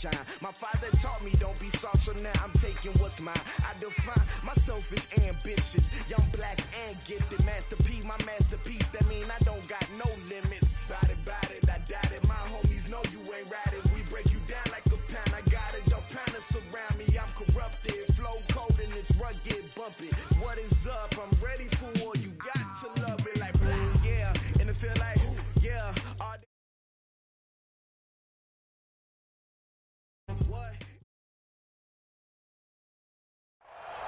shine. My father taught me don't be soft, so now I'm taking what's mine. I define myself as ambitious, young, black, and gifted. Master P, my masterpiece, that mean I don't got no limits. Bout it, I doubt it. My homies know you ain't ratted. We break you down like a pound. I got it, don't pound to surround me. I'm corrupted, flow cold and it's rugged, bumpy. What is up? I'm ready for war. You got to love it like blah, yeah. And it feel like, yeah.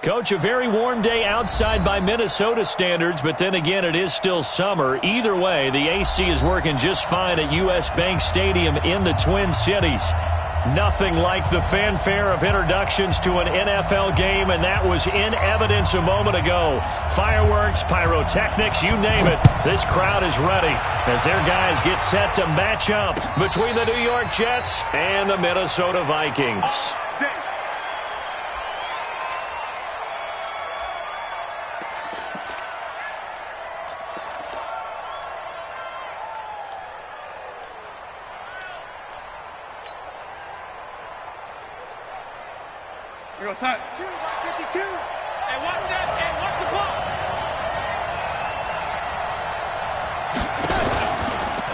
Coach, a very warm day outside by Minnesota standards, but then again, it is still summer. Either way, the AC is working just fine at U.S. Bank Stadium in the Twin Cities. Nothing like the fanfare of introductions to an NFL game, and that was in evidence a moment ago. Fireworks, pyrotechnics, you name it. This crowd is ready as their guys get set to match up between the New York Jets and the Minnesota Vikings. Here goes Hunt. 52. And watch that. And watch the ball.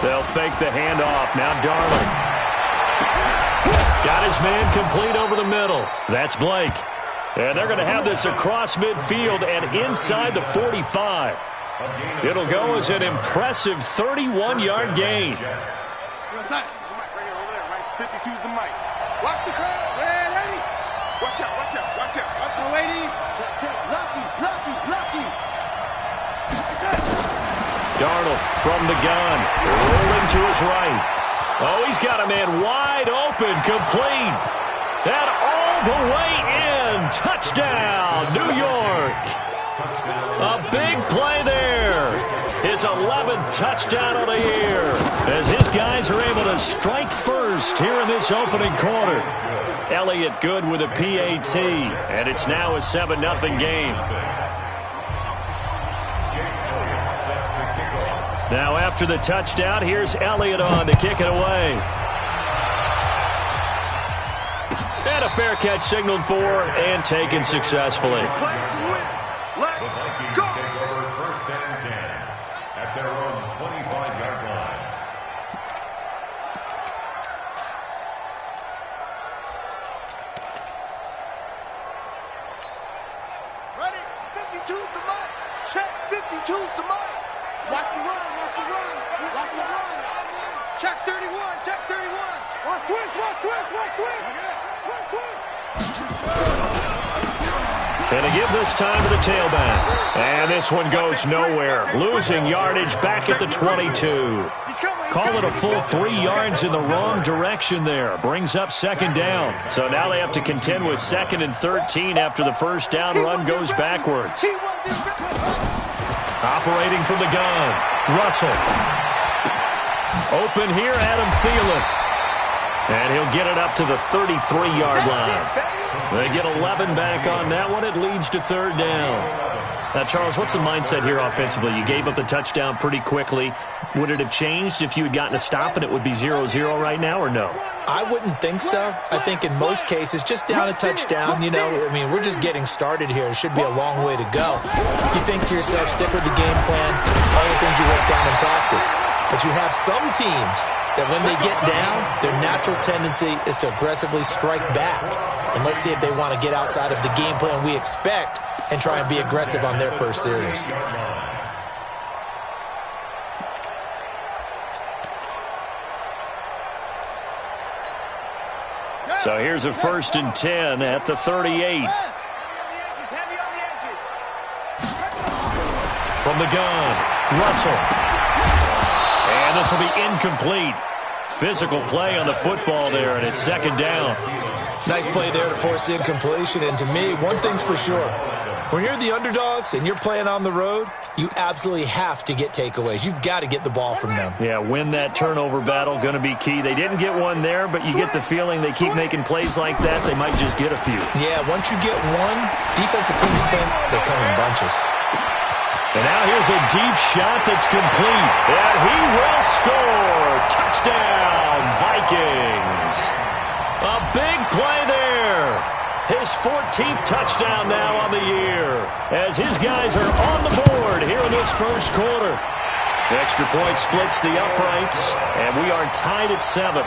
They'll fake the handoff. Now Darnold. Got his man complete over the middle. That's Blake. And they're going to have this across midfield and inside the 45. It'll go as an impressive 31-yard gain. Here goes Hunt. Right here, over there, right? 52's the mic. Watch the crowd. Ready? Watch out, watch out, watch out, watch out, lady. Check. Lucky. Darnold from the gun, rolling to his right. Oh, he's got a man wide open, complete. And all the way in. Touchdown, New York. A big play there. His 11th touchdown of the year as his guys are able to strike first here in this opening quarter. Elliott good with a PAT, and it's now a 7-0 game. Now after the touchdown, here's Elliott on to kick it away. And a fair catch signaled for and taken successfully. And a give this time to the tailback. And this one goes nowhere. Losing yardage back at the 22. Call it a full 3 yards in the wrong direction there. Brings up second down. So now they have to contend with 2nd and 13 after the first down run goes backwards. Operating from the gun. Russell. Open here, Adam Thielen. And he'll get it up to the 33-yard line. They get 11 back on that one. It leads to third down. Now, Charles, what's the mindset here offensively? You gave up the touchdown pretty quickly. Would it have changed if you had gotten a stop and it would be 0-0 right now, or no? I wouldn't think so. I think in most cases, just down a touchdown, we're just getting started here. It should be a long way to go. You think to yourself, stick with the game plan, all the things you worked on in practice. But you have some teams that when they get down, their natural tendency is to aggressively strike back. And let's see if they want to get outside of the game plan we expect and try and be aggressive on their first series. So here's a 1st and 10 at the 38. From the gun, Russell. And this will be incomplete. Physical play on the football there, and it's second down. Nice play there to force incompletion. And to me, one thing's for sure. When you're the underdogs and you're playing on the road, you absolutely have to get takeaways. You've got to get the ball from them. Yeah, win that turnover battle, going to be key. They didn't get one there, but you get the feeling they keep making plays like that, they might just get a few. Yeah, once you get one, defensive teams think they come in bunches. And now here's a deep shot that's complete. And he will score. Touchdown, Vikings. A big play there. His 14th touchdown now on the year as his guys are on the board here in this first quarter. The extra point splits the uprights, and we are tied at 7.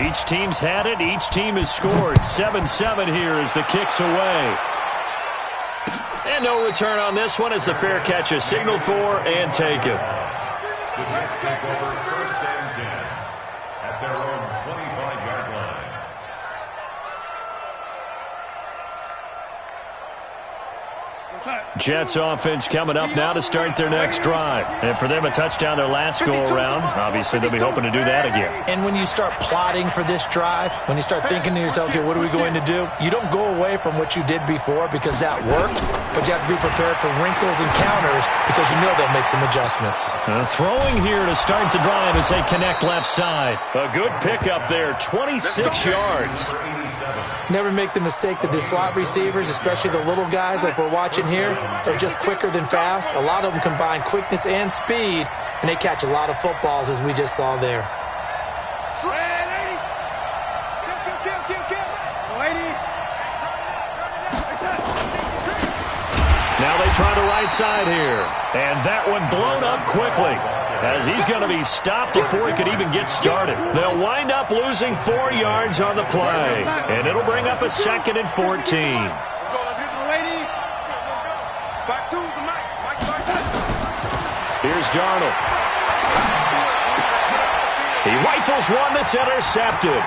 Each team's had it. Each team has scored. 7-7 here as the kick's away. And no return on this one as the fair catch is signaled for and taken. The Jets take over 1st and 10 at their own 25-yard line. Jets offense coming up now to start their next drive. And for them, a touchdown their last go-around. Obviously, they'll be hoping to do that again. And when you start plotting for this drive, when you start thinking to yourself, okay, what are we going to do? You don't go away from what you did before because that worked, but you have to be prepared for wrinkles and counters because you know they'll make some adjustments. Throwing here to start the drive as they connect left side. A good pickup there, 26 yards. Never make the mistake that the slot receivers, especially the little guys like we're watching here, are just quicker than fast. A lot of them combine quickness and speed, and they catch a lot of footballs as we just saw there. Now they try the right side here. And that one blown up quickly as he's going to be stopped before he could even get started. They'll wind up losing 4 yards on the play. And it'll bring up a 2nd and 14. Let's go, let's hit the lady. Back to the mic. Here's Darnold. He rifles one that's intercepted.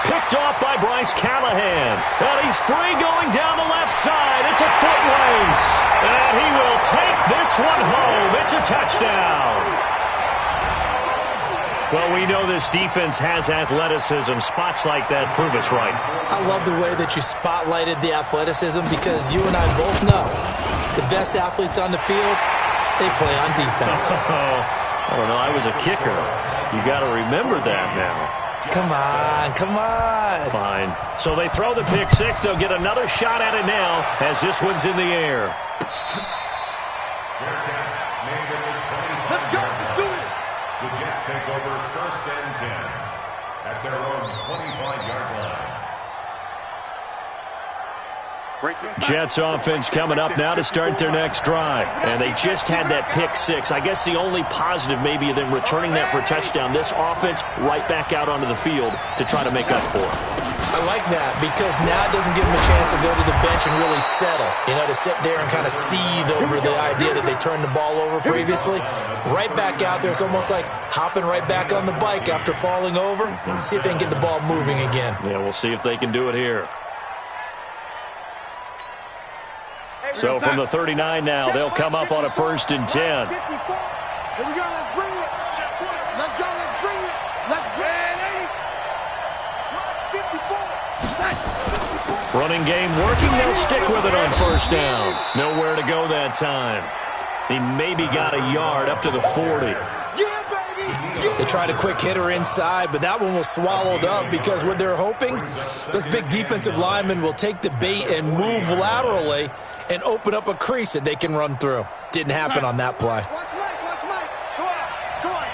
Picked off by Bryce Callahan. And he's free going down the left side. It's a foot race. And he will take this one home. It's a touchdown. Well, we know this defense has athleticism. Spots like that prove us right. I love the way that you spotlighted the athleticism because you and I both know the best athletes on the field, they play on defense. I don't know. I was a kicker. You got to remember that now. Come on, come on. Fine. So they throw the pick six. They'll get another shot at it now as this one's in the air. Let's go, let's do it. The Jets take over 1st and 10 at their own 25-yard line. Jets offense coming up now to start their next drive. And they just had that pick six. I guess the only positive maybe of them returning that for a touchdown. This offense right back out onto the field to try to make up for it. I like that because now it doesn't give them a chance to go to the bench and really settle. You know, to sit there and kind of seethe over the idea that they turned the ball over previously. Right back out there. It's almost like hopping right back on the bike after falling over. See if they can get the ball moving again. Yeah, we'll see if they can do it here. So from the 39 now, they'll come up on a 1st and 10. Here we go, let's bring it. Let's go, let's bring it. Let's bring it. 54. Running game working. They'll stick with it on 1st down. Nowhere to go that time. He maybe got a yard up to the 40. They tried a quick hitter inside, but that one was swallowed up because what they're hoping, those big defensive linemen will take the bait and move laterally and open up a crease that they can run through. Didn't happen on that play. Watch Mike, watch Mike. Go on, go on.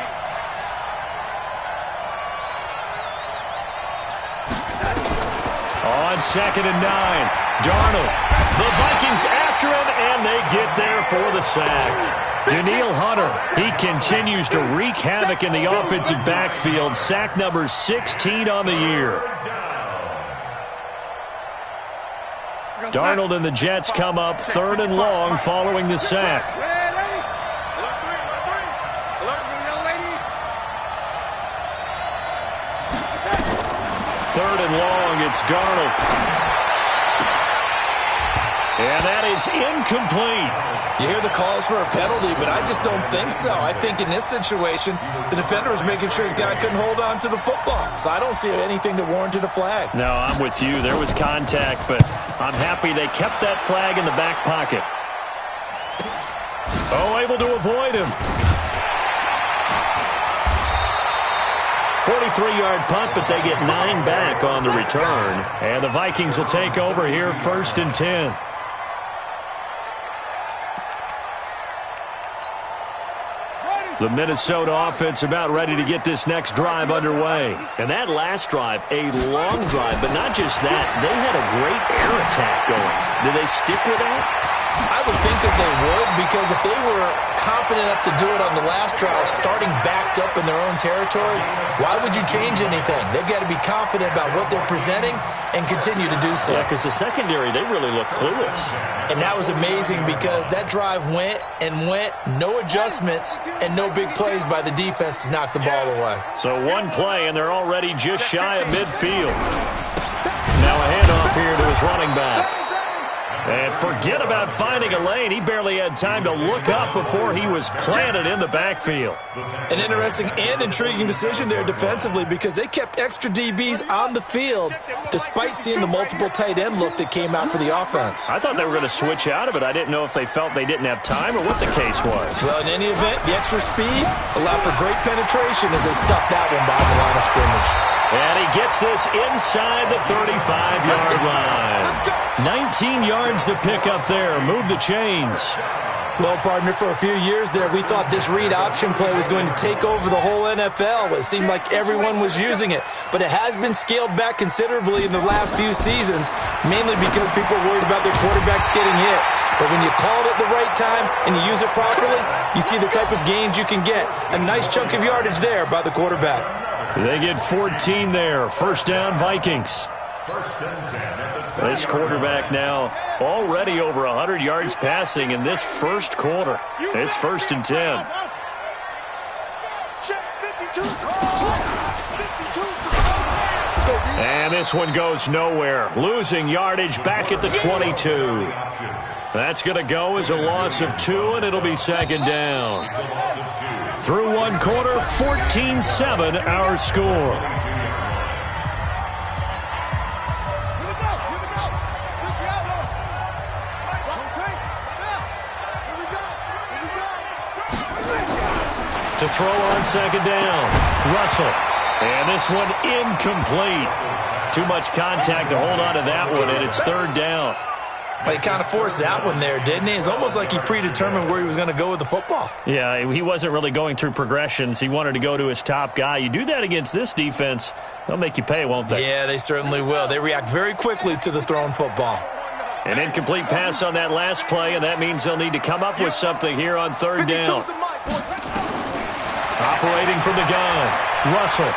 On 2nd and 9, Darnold. The Vikings after him, and they get there for the sack. Danielle Hunter, he continues to wreak havoc in the offensive backfield. Sack number 16 on the year. Darnold and the Jets come up 3rd and long following the sack. 3rd and long, it's Darnold. And that is incomplete. You hear the calls for a penalty, but I just don't think so. I think in this situation, the defender was making sure his guy couldn't hold on to the football. So I don't see anything that warranted a flag. No, I'm with you. There was contact, but I'm happy they kept that flag in the back pocket. Oh, able to avoid him. 43-yard punt, but they get 9 back on the return. And the Vikings will take over here 1st and 10. The Minnesota offense about ready to get this next drive underway. And that last drive, a long drive, but not just that. They had a great air attack going. Do they stick with that? I would think that they would, because if they were competent enough to do it on the last drive, starting backed up in their own territory, why would you change anything? They've got to be confident about what they're presenting and continue to do so. Yeah, because the secondary, they really looked clueless. And that was amazing because that drive went and went, no adjustments, and no big plays by the defense to knock the ball away. So one play, and they're already just shy of midfield. Now a handoff here to his running back. And forget about finding a lane. He barely had time to look up before he was planted in the backfield. An interesting and intriguing decision there defensively, because they kept extra DBs on the field despite seeing the multiple tight end look that came out for the offense. I thought they were going to switch out of it. I didn't know if they felt they didn't have time or what the case was. Well, in any event, the extra speed allowed for great penetration as they stuffed that one behind the line of scrimmage. And he gets this inside the 35-yard line. 19 yards to pick up there. Move the chains. Well, partner, for a few years there, we thought this read option play was going to take over the whole NFL. It seemed like everyone was using it. But it has been scaled back considerably in the last few seasons, mainly because people are worried about their quarterbacks getting hit. But when you call it at the right time and you use it properly, you see the type of gains you can get. A nice chunk of yardage there by the quarterback. They get 14 there. First down, Vikings. First and 10. This quarterback now already over 100 yards passing in this first quarter. It's first and 10. And this one goes nowhere. Losing yardage back at the 22. That's going to go as a loss of 2, and it'll be second down. Through one quarter, 14-7 our score. To throw on second down, Russell. And this one incomplete. Too much contact to hold on to that one, and it's third down. But he kind of forced that one there, didn't he? It's almost like he predetermined where he was going to go with the football. Yeah, he wasn't really going through progressions. He wanted to go to his top guy. You do that against this defense, they'll make you pay, won't they? Yeah, they certainly will. They react very quickly to the thrown football. An incomplete pass on that last play, and that means they'll need to come up with something here on third down. Operating from the gun, Russell.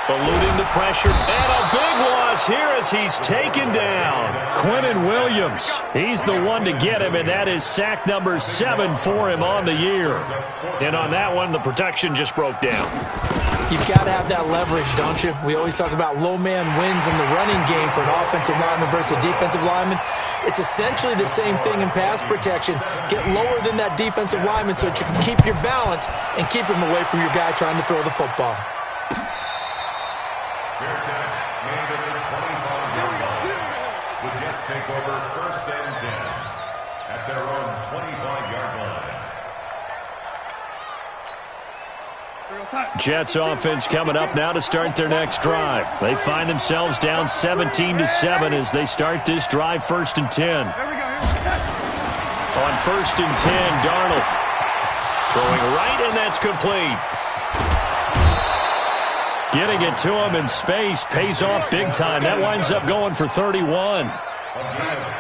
Eluding the pressure, and a big loss here as he's taken down. Quinnen Williams, he's the one to get him, and that is sack number 7 for him on the year. And on that one, the protection just broke down. You've got to have that leverage, don't you? We always talk about low man wins in the running game for an offensive lineman versus a defensive lineman. It's essentially the same thing in pass protection. Get lower than that defensive lineman so that you can keep your balance and keep him away from your guy trying to throw the football. Fair catch made at the 25-yard line. The Jets take over first and 10 at their own 25-yard line. Jets offense coming up now to start their next drive. They find themselves down 17-7 as they start this drive first and 10. On first and 10, Darnold throwing right, and that's complete. Getting it to him in space pays off big time. That winds up going for 31.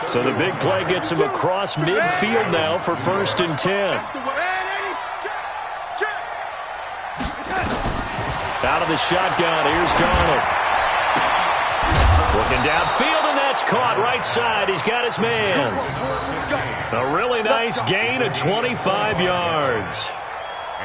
So the big play gets him across midfield now for first and 10. Out of the shotgun, here's Darnold. Looking downfield, and that's caught right side. He's got his man. A really nice gain of 25 yards.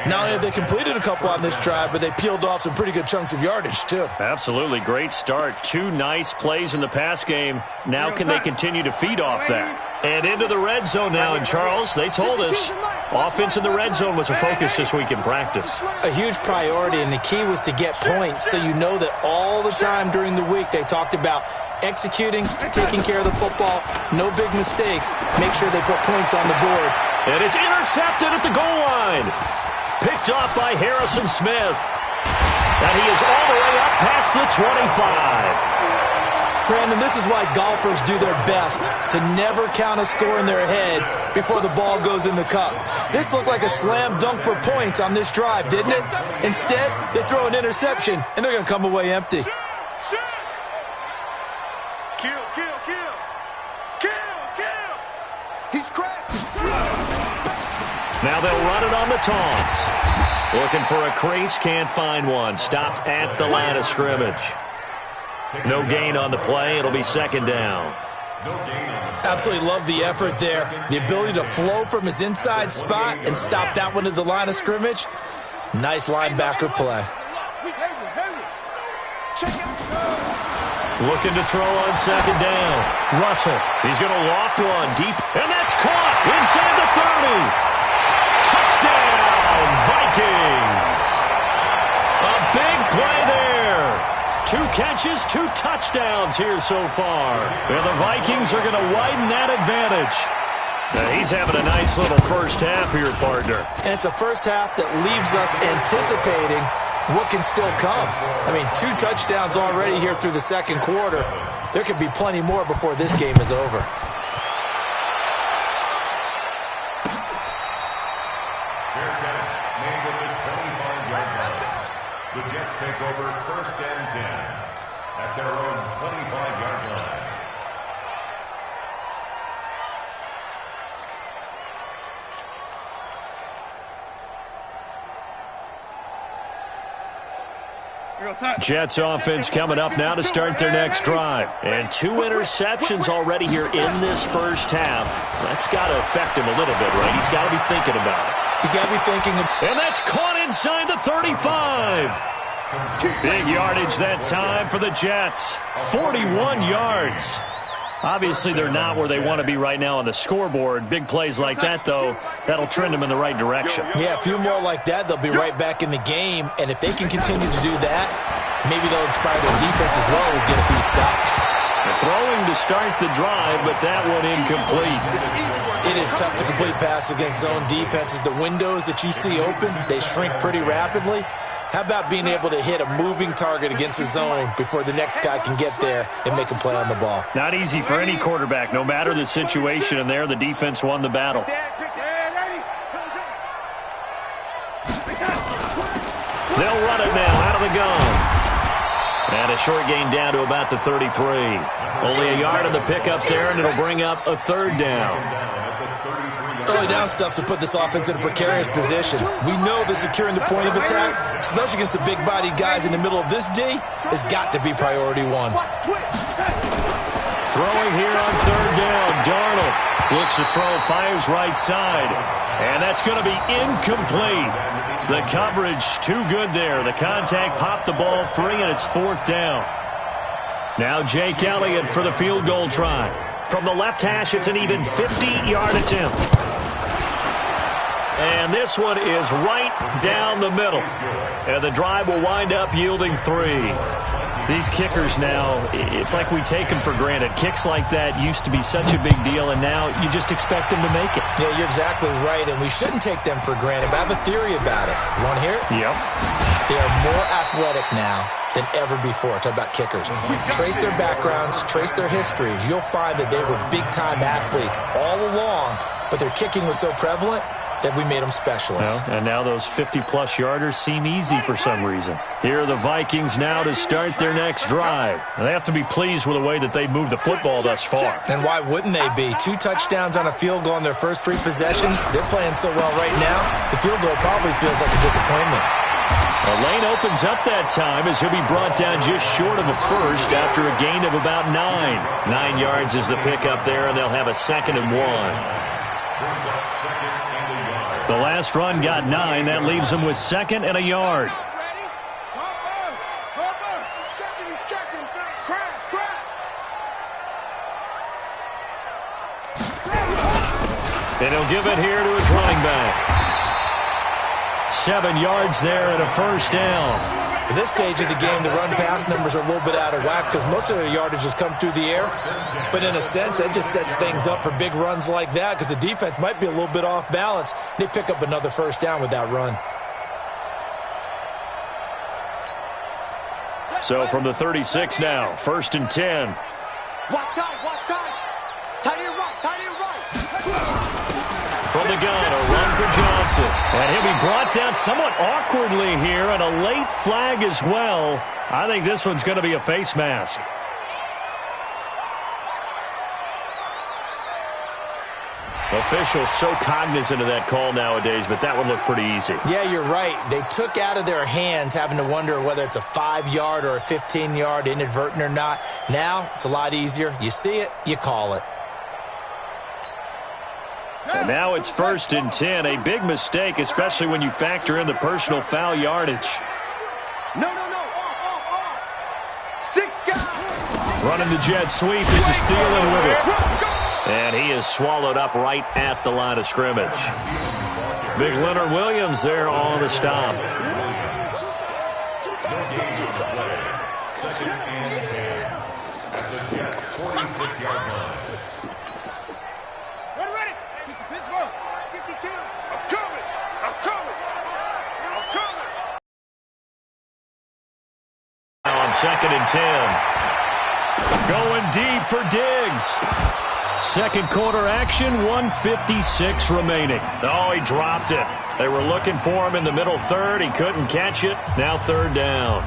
Not only have they completed a couple on this drive, but they peeled off some pretty good chunks of yardage, too. Absolutely. Great start. 2 nice plays in the pass game. Now can they continue to feed off that? And into the red zone now. And, Charles, they told us offense in the red zone was a focus this week in practice. A huge priority, and the key was to get points. So you know that all the time during the week they talked about executing, taking care of the football, no big mistakes. Make sure they put points on the board. And it's intercepted at the goal line. Picked off by Harrison Smith. And he is all the way up past the 25. Brandon, this is why golfers do their best to never count a score in their head before the ball goes in the cup. This looked like a slam dunk for points on this drive, didn't it? Instead, they throw an interception, and they're going to come away empty. Kill, kill, kill. Kill, kill. He's crashing. Now they'll run it on the toss. Looking for a crease, can't find one. Stopped at the line of scrimmage. No gain on the play. It'll be second down. Absolutely love the effort there. The ability to flow from his inside spot and stop that one at the line of scrimmage. Nice linebacker play. Looking to throw on second down. Russell, he's going to loft one deep, and that's caught inside the 30. Touchdown, Vikings. A big play there. 2 catches, 2 touchdowns here so far. And the Vikings are going to widen that advantage. Now he's having a nice little first half here, partner. And it's a first half that leaves us anticipating what can still come. I mean, 2 touchdowns already here through the second quarter. There could be plenty more before this game is over. Fair catch made at the 25-yard line. The Jets take over first and 10 at their own 25-yard line. Jets offense coming up now to start their next drive. And 2 interceptions already here in this first half. That's got to affect him a little bit, right? He's got to be thinking about it. He's got to be thinking. And that's caught inside the 35. Big yardage that time for the Jets. 41 yards. Obviously, they're not where they want to be right now on the scoreboard. Big plays like that, though, that'll trend them in the right direction. Yeah, a few more like that, they'll be right back in the game. And if they can continue to do that, maybe they'll inspire their defense as well and get a few stops. Throwing to start the drive, but that one incomplete. It is tough to complete passes against zone defenses. The windows that you see open, they shrink pretty rapidly. How about being able to hit a moving target against a zone before the next guy can get there and make a play on the ball? Not easy for any quarterback, no matter the situation, and there the defense won the battle. They'll run it now out of the gun. And a short gain down to about the 33. Only a yard on the pickup there, and it'll bring up a third down. Early down stuff to put this offense in a precarious position. We know that securing the point of attack, especially against the big-bodied guys in the middle of this D, has got to be priority 1. Throwing here on third down. Darnold looks to throw, fires right side. And that's going to be incomplete. The coverage too good there. The contact popped the ball free, and it's 4th down. Now Jake Elliott for the field goal try. From the left hash, it's an even 50-yard attempt. And this one is right down the middle. And the drive will wind up yielding 3. These kickers now, it's like we take them for granted. Kicks like that used to be such a big deal, and now you just expect them to make it. Yeah, you're exactly right, and we shouldn't take them for granted. But I have a theory about it. You want to hear it? Yep. They are more athletic now than ever before. Talk about kickers. Trace their backgrounds, trace their histories. You'll find that they were big-time athletes all along, but their kicking was so prevalent that we made them specialists. Well, and now those 50-plus yarders seem easy for some reason. Here are the Vikings now to start their next drive. They have to be pleased with the way that they've moved the football thus far. And why wouldn't they be? 2 touchdowns on a field goal in their first 3 possessions. They're playing so well right now, the field goal probably feels like a disappointment. A lane opens up that time as he'll be brought down just short of a first after a gain of about 9. 9 yards is the pickup there, and they'll have a 2nd and 1. The last run got 9. That leaves them with 2nd and a yard. And he'll give it here to his running back. 7 yards there and a first down. At this stage of the game, the run-pass numbers are a little bit out of whack because most of their yardage has come through the air. But in a sense, that just sets things up for big runs like that because the defense might be a little bit off balance. They pick up another first down with that run. So from the 36 now, 1st and 10. Watch time. Tight end right. From the gun, a run for Johnson. And he'll be brought down somewhat awkwardly here, and a late flag as well. I think this one's going to be a face mask. Officials so cognizant of that call nowadays, but that would look pretty easy. Yeah, you're right. They took out of their hands having to wonder whether it's a 5-yard or a 15-yard, inadvertent or not. Now, it's a lot easier. You see it, you call it. And now it's 1st and 10. A big mistake, especially when you factor in the personal foul yardage. No. Off. 6 guys. Running the jet sweep. This is Thielen with it. And he is swallowed up right at the line of scrimmage. Big Leonard Williams there on the stop. No gain on the play. 2nd and 10. At the Jets' 46-yard line. Ready. Pittsburgh. 52. I'm coming. Now on 2nd and 10. Going deep for Diggs. Second quarter action, 1:56 remaining. Oh, he dropped it. They were looking for him in the middle third. He couldn't catch it. Now 3rd down.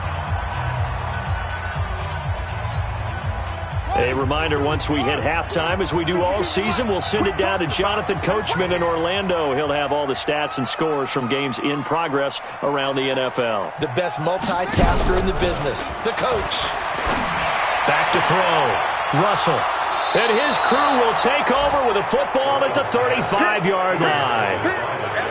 A reminder, once we hit halftime, as we do all season, we'll send it down to Jonathan Coachman in Orlando. He'll have all the stats and scores from games in progress around the NFL. The best multitasker in the business, the coach. Back to throw. Russell. And his crew will take over with a football at the 35-yard line.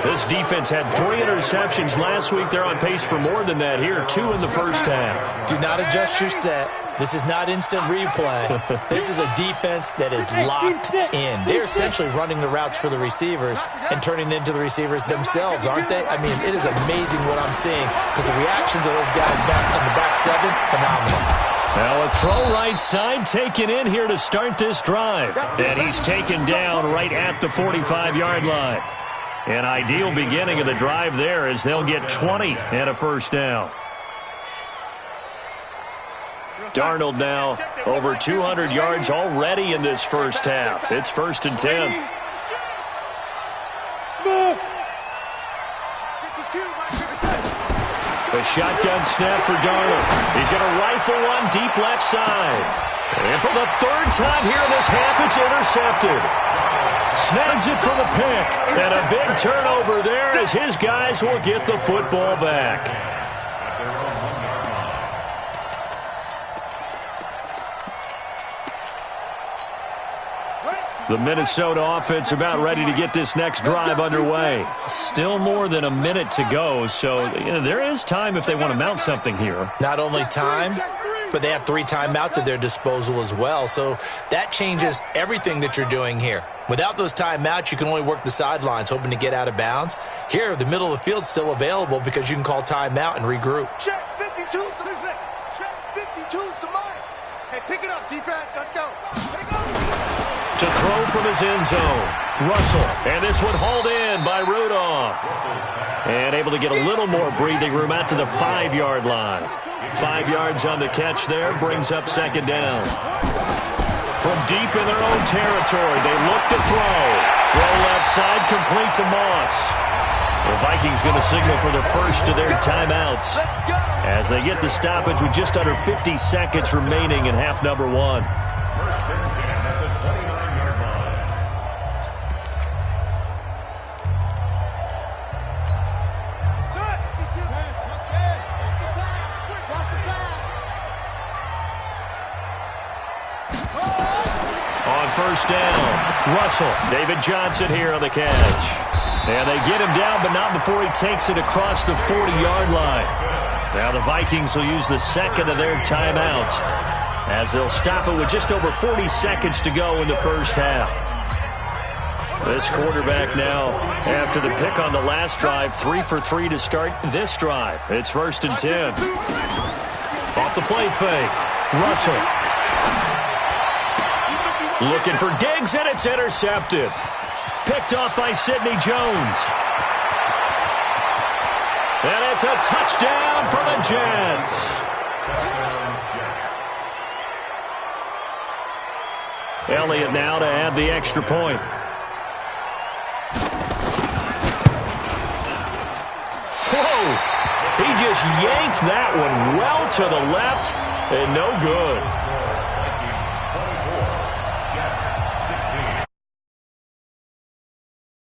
This defense had 3 interceptions last week. They're on pace for more than that here, 2 in the first half. Do not adjust your set. This is not instant replay. This is a defense that is locked in. They're essentially running the routes for the receivers and turning into the receivers themselves, aren't they? I mean, it is amazing what I'm seeing because the reactions of those guys back on the back 7, phenomenal. Now a throw right side taken in here to start this drive. And he's taken down right at the 45-yard line. An ideal beginning of the drive there as they'll get 20 and a first down. Darnold now over 200 yards already in this first half. It's 1st and 10. Smooth. A shotgun snap for Darnold. He's going to rifle one deep left side. And for the 3rd time here in this half, it's intercepted. Snags it for the pick. And a big turnover there as his guys will get the football back. The Minnesota offense about ready to get this next drive underway. Still more than a minute to go, so there is time if they want to mount something here. Not only time, but they have 3 timeouts at their disposal as well, so that changes everything that you're doing here. Without those timeouts, you can only work the sidelines, hoping to get out of bounds. Here, the middle of the field's still available because you can call timeout and regroup. Check 52's the money. Hey, pick it up, defense. Let's go. Let it go. To throw from his end zone, Russell. And this one hauled in by Rudolph. And able to get a little more breathing room out to the 5-yard line. 5 yards on the catch there, brings up 2nd down. From deep in their own territory, they look to throw. Throw left side, complete to Moss. The Vikings going to signal for the first of their timeouts as they get the stoppage with just under 50 seconds remaining in half number 1. 1st and 10 at the 29-yard line. On 1st down, Russell. David Johnson here on the catch. And they get him down, but not before he takes it across the 40-yard line. Now the Vikings will use the 2nd of their timeouts as they'll stop it with just over 40 seconds to go in the first half. This quarterback now, after the pick on the last drive, 3 for 3 to start this drive. It's 1st and 10. Off the play fake, Russell. Looking for Diggs, and it's intercepted. Picked off by Sidney Jones. And it's a touchdown for the Jets. Elliott now to add the extra point. Whoa! He just yanked that one well to the left, and no good.